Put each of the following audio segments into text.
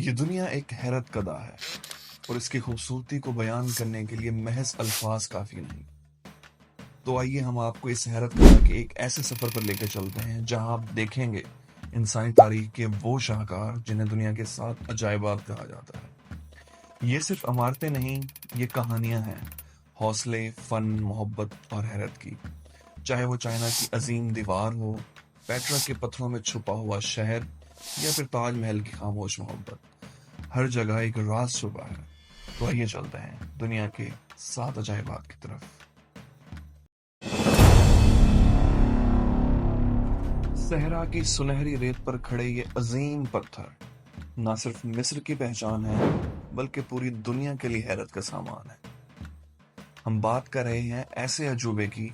یہ دنیا ایک حیرت کدا ہے اور اس کی خوبصورتی کو بیان کرنے کے لیے محض الفاظ کافی نہیں۔ تو آئیے ہم آپ کو اس حیرت کدا کے ایک ایسے سفر پر لے کے چلتے ہیں جہاں آپ دیکھیں گے انسانی تاریخ کے وہ شاہکار جنہیں دنیا کے 7 عجائبات کہا جاتا ہے۔ یہ صرف عمارتیں نہیں، یہ کہانیاں ہیں، حوصلے، فن، محبت اور حیرت کی۔ چاہے وہ چائنا کی عظیم دیوار ہو، پیٹرا کے پتھروں میں چھپا ہوا شہر، یا پھر تاج محل کی خاموش محبت، ہر جگہ ایک راز چھپا ہے۔ تو آئیے چلتے ہیں دنیا کے 7 عجائبات کی طرف۔ صحرا کی سنہری ریت پر کھڑے یہ عظیم پتھر نہ صرف مصر کی پہچان ہے بلکہ پوری دنیا کے لیے حیرت کا سامان ہے۔ ہم بات کر رہے ہیں ایسے عجوبے کی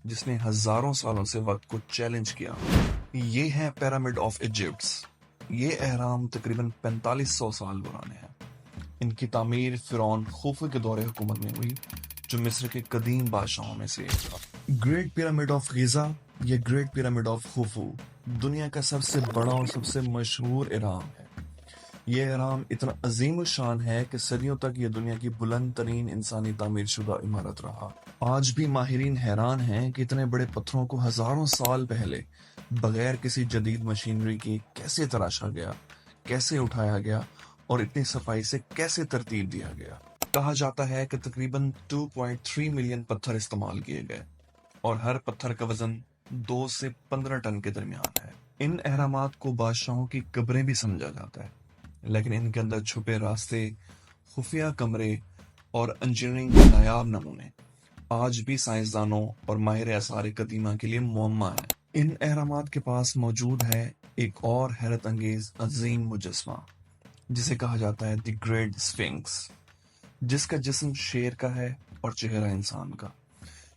جس نے ہزاروں سالوں سے وقت کو چیلنج کیا۔ یہ ہے پیرامڈ آف ایجپٹس۔ یہ اہرام تقریباً 4500 سال پرانے ہیں۔ ان کی تعمیر فرعون خوفو کے دور حکومت میں ہوئی، جو مصر کے قدیم بادشاہوں میں سے ایک تھا۔ گریٹ پیرامڈ آف غزہ یا گریٹ پیرامڈ آف خوفو دنیا کا سب سے بڑا اور سب سے مشہور اہرام ہے۔ یہ اہرام اتنا عظیم الشان ہے کہ صدیوں تک یہ دنیا کی بلند ترین انسانی تعمیر شدہ عمارت رہا۔ آج بھی ماہرین حیران ہیں کہ اتنے بڑے پتھروں کو ہزاروں سال پہلے بغیر کسی جدید مشینری کے کیسے تراشا گیا، کیسے اٹھایا گیا اور اتنی صفائی سے کیسے ترتیب دیا گیا۔ کہا جاتا ہے کہ تقریباً 2.3 ملین پتھر استعمال کیے گئے اور ہر پتھر کا وزن 2 سے 15 ٹن کے درمیان ہے۔ ان اہرامات کو بادشاہوں کی قبریں بھی سمجھا جاتا ہے، لیکن ان کے اندر چھپے راستے، خفیہ کمرے اور انجینئرنگ کے نایاب نمونے آج بھی سائنسدانوں اور ماہر آثار قدیمہ کے لیے معمہ ہیں۔ ان اہرامات کے پاس موجود ہے ایک اور حیرت انگیز عظیم مجسمہ جسے کہا جاتا ہے دی گریٹ اسفنکس، جس کا جسم شیر کا ہے اور چہرہ انسان کا۔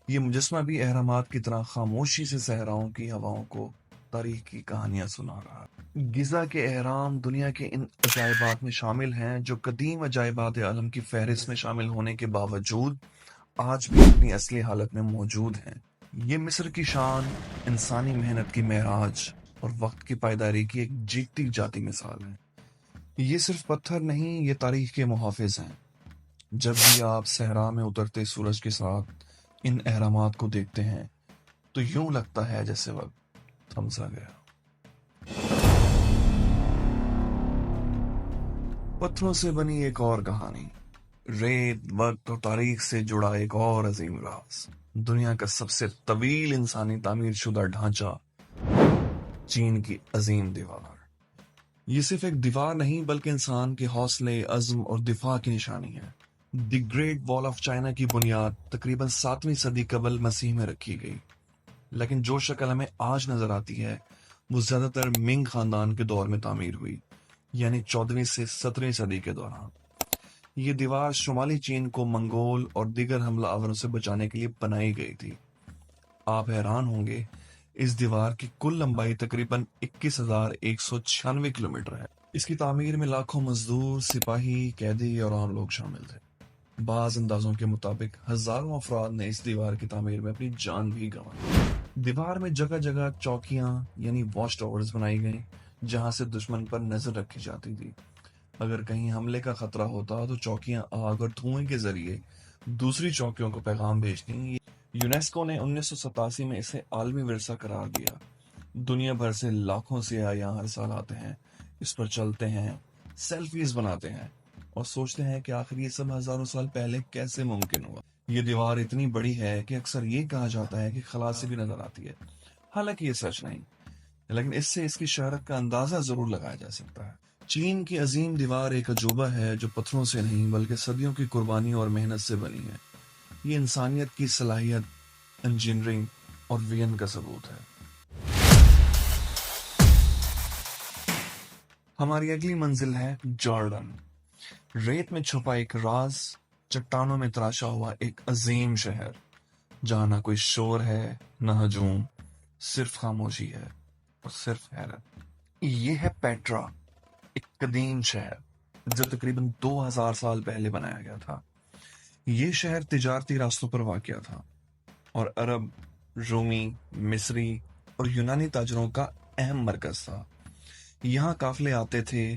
یہ مجسمہ بھی اہرامات کی طرح خاموشی سے صحراؤں کی ہواؤں کو تاریخ کی کہانیاں سنا رہا ہے۔ گزا کے اہرام دنیا کے ان عجائبات میں شامل ہیں جو قدیم عجائبات عالم کی فہرست میں شامل ہونے کے باوجود آج بھی اپنی اصلی حالت میں موجود ہیں۔ یہ مصر کی شان، انسانی محنت کی معراج اور وقت کی پائیداری کی ایک جیتی جاتی مثال ہے۔ یہ صرف پتھر نہیں، یہ تاریخ کے محافظ ہیں۔ جب بھی آپ صحرا میں اترتے سورج کے ساتھ ان اہرامات کو دیکھتے ہیں تو یوں لگتا ہے جیسے وقت تھم سا گیا۔ پتھروں سے بنی ایک اور کہانی، ریت، وقت اور تاریخ سے جڑا ایک اور عظیم راز، دنیا کا سب سے طویل انسانی تعمیر شدہ ڈھانچہ، چین کی عظیم دیوار۔ یہ صرف ایک دیوار نہیں بلکہ انسان کے حوصلے، عزم اور دفاع کی نشانی ہے۔ دی گریٹ وال آف چائنا کی بنیاد تقریباً 7ویں صدی قبل مسیح میں رکھی گئی، لیکن جو شکل ہمیں آج نظر آتی ہے وہ زیادہ تر منگ خاندان کے دور میں تعمیر ہوئی، یعنی 14ویں سے 17ویں صدی کے دوران۔ یہ دیوار شمالی چین کو منگول اور دیگر حملہ آوروں سے بچانے کے لیے بنائی گئی تھی۔ آپ حیران ہوں گے، اس دیوار کی کل لمبائی تقریباً 21,196 کلومیٹر ہے۔ اس کی تعمیر میں لاکھوں مزدور، سپاہی، قیدی اور عام لوگ شامل تھے۔ بعض اندازوں کے مطابق ہزاروں افراد نے اس دیوار کی تعمیر میں اپنی جان بھی گنوائی۔ دیوار میں جگہ جگہ چوکیاں یعنی واچ ٹاورز بنائی گئیں جہاں سے دشمن پر نظر رکھی جاتی تھی۔ اگر کہیں حملے کا خطرہ ہوتا تو چوکیاں آگ اور دھوئیں کے ذریعے دوسری چوکیوں کو پیغام بھیجتیں۔ یونیسکو نے 1987 میں اسے عالمی ورثہ قرار دیا۔ دنیا بھر سے لاکھوں سیاح یہاں ہر سال آتے ہیں، اس پر چلتے ہیں، سیلفیز بناتے ہیں اور سوچتے ہیں کہ آخر یہ سب ہزاروں سال پہلے کیسے ممکن ہوا۔ یہ دیوار اتنی بڑی ہے کہ اکثر یہ کہا جاتا ہے کہ خلا سے بھی نظر آتی ہے، حالانکہ یہ سچ نہیں، لیکن اس سے اس کی شہرت کا اندازہ ضرور لگایا جا سکتا ہے۔ چین کی عظیم دیوار ایک عجوبہ ہے جو پتھروں سے نہیں بلکہ صدیوں کی قربانی اور محنت سے بنی ہے۔ یہ انسانیت کی صلاحیت، انجینئرنگ اور وژن کا ثبوت ہے۔ ہماری اگلی منزل ہے جارڈن۔ ریت میں چھپا ایک راز، چٹانوں میں تراشا ہوا ایک عظیم شہر جہاں نہ کوئی شور ہے، نہ ہجوم، صرف خاموشی ہے اور صرف حیرت۔ یہ ہے پیٹرا، ایک قدیم شہر جو تقریباً 2000 سال پہلے بنایا گیا تھا۔ یہ شہر تجارتی راستوں پر واقع تھا اور عرب، رومی، مصری اور یونانی تاجروں کا اہم مرکز تھا۔ یہاں قافلے آتے تھے،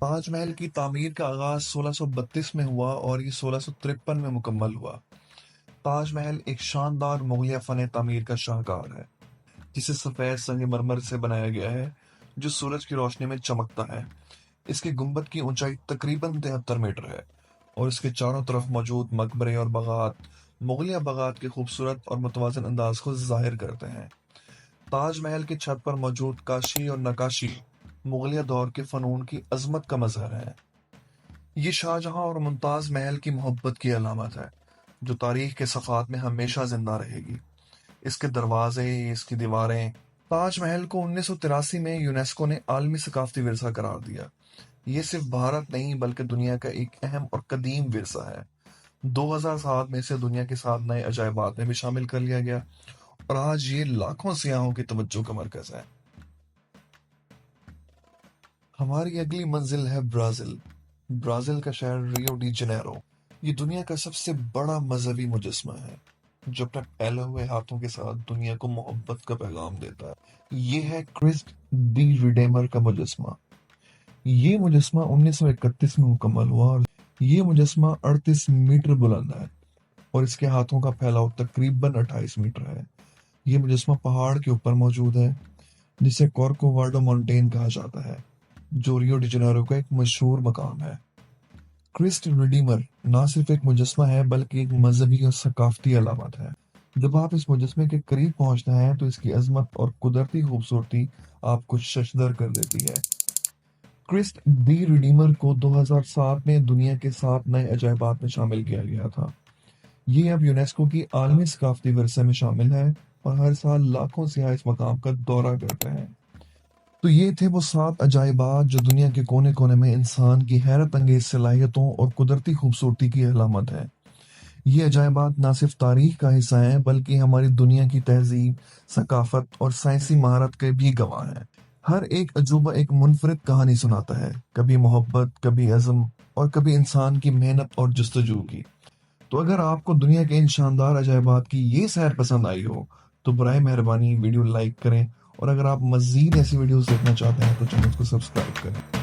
تاج محل کی تعمیر کا آغاز 1632 میں ہوا اور یہ 1653 میں مکمل ہوا۔ تاج محل ایک شاندار مغلیہ فن تعمیر کا شاہکار ہے، جسے سفید سنگ مرمر سے بنایا گیا ہے جو سورج کی روشنی میں چمکتا ہے۔ اس کے گنبد کی اونچائی تقریباً 73 میٹر ہے اور اس کے چاروں طرف موجود مقبرے اور باغات مغلیہ باغات کے خوبصورت اور متوازن انداز کو ظاہر کرتے ہیں۔ تاج محل کی چھت پر موجود کاشی اور نقاشی مغلیہ دور کے فنون کی عظمت کا مظہر ہے۔ یہ شاہجہاں اور ممتاز محل کی محبت کی علامت ہے جو تاریخ کے صفحات میں ہمیشہ زندہ رہے گی۔ اس کے دروازے، اس کی دیواریں، تاج محل کو 1983 میں یونیسکو نے عالمی ثقافتی ورثہ قرار دیا۔ یہ صرف بھارت نہیں بلکہ دنیا کا ایک اہم اور قدیم ورثہ ہے۔ 2007 میں اسے دنیا کے 7 نئے عجائبات میں بھی شامل کر لیا گیا اور آج یہ لاکھوں سیاحوں کی توجہ کا مرکز ہے۔ ہماری اگلی منزل ہے برازیل۔ برازیل کا شہر ریو ڈی جنیرو۔ یہ دنیا کا سب سے بڑا مذہبی مجسمہ ہے جو اپنے پھیلے ہوئے ہاتھوں کے ساتھ دنیا کو محبت کا پیغام دیتا ہے۔ یہ ہے کرسٹ دی ریڈیمر کا مجسمہ۔ یہ مجسمہ 1931 میں مکمل ہوا اور یہ مجسمہ 38 میٹر بلند ہے اور اس کے ہاتھوں کا پھیلاؤ تقریباً 28 میٹر ہے۔ یہ مجسمہ پہاڑ کے اوپر موجود ہے جسے کورکوواڈو ماؤنٹین کہا جاتا ہے، جو ریو ڈی جنیرو کا ایک مشہور مقام ہے۔ کرسٹ ریڈیمر نہ صرف ایک مجسمہ ہے بلکہ ایک مذہبی اور ثقافتی علامت ہے۔ جب آپ اس مجسمے کے قریب پہنچتے ہیں تو اس کی عظمت اور قدرتی خوبصورتی آپ کو ششدر کر دیتی ہے۔ کرسٹ دی ریڈیمر کو 2007 میں دنیا کے 7 نئے عجائبات میں شامل کیا گیا تھا۔ یہ اب یونیسکو کی عالمی ثقافتی ورثے میں شامل ہے اور ہر سال لاکھوں سیاح اس مقام کا دورہ کرتے ہیں۔ تو یہ تھے وہ 7 عجائبات جو دنیا کے کونے کونے میں انسان کی حیرت انگیز صلاحیتوں اور قدرتی خوبصورتی کی علامت ہے۔ یہ عجائبات نہ صرف تاریخ کا حصہ ہیں بلکہ ہماری دنیا کی تہذیب، ثقافت اور سائنسی مہارت کے بھی گواہ ہیں۔ ہر ایک عجوبہ ایک منفرد کہانی سناتا ہے، کبھی محبت، کبھی عزم اور کبھی انسان کی محنت اور جستجو کی۔ تو اگر آپ کو دنیا کے ان شاندار عجائبات کی یہ سیر پسند آئی ہو تو برائے مہربانی ویڈیو لائک کریں، اور اگر آپ مزید ایسی ویڈیوز دیکھنا چاہتے ہیں تو چینل کو سبسکرائب کریں۔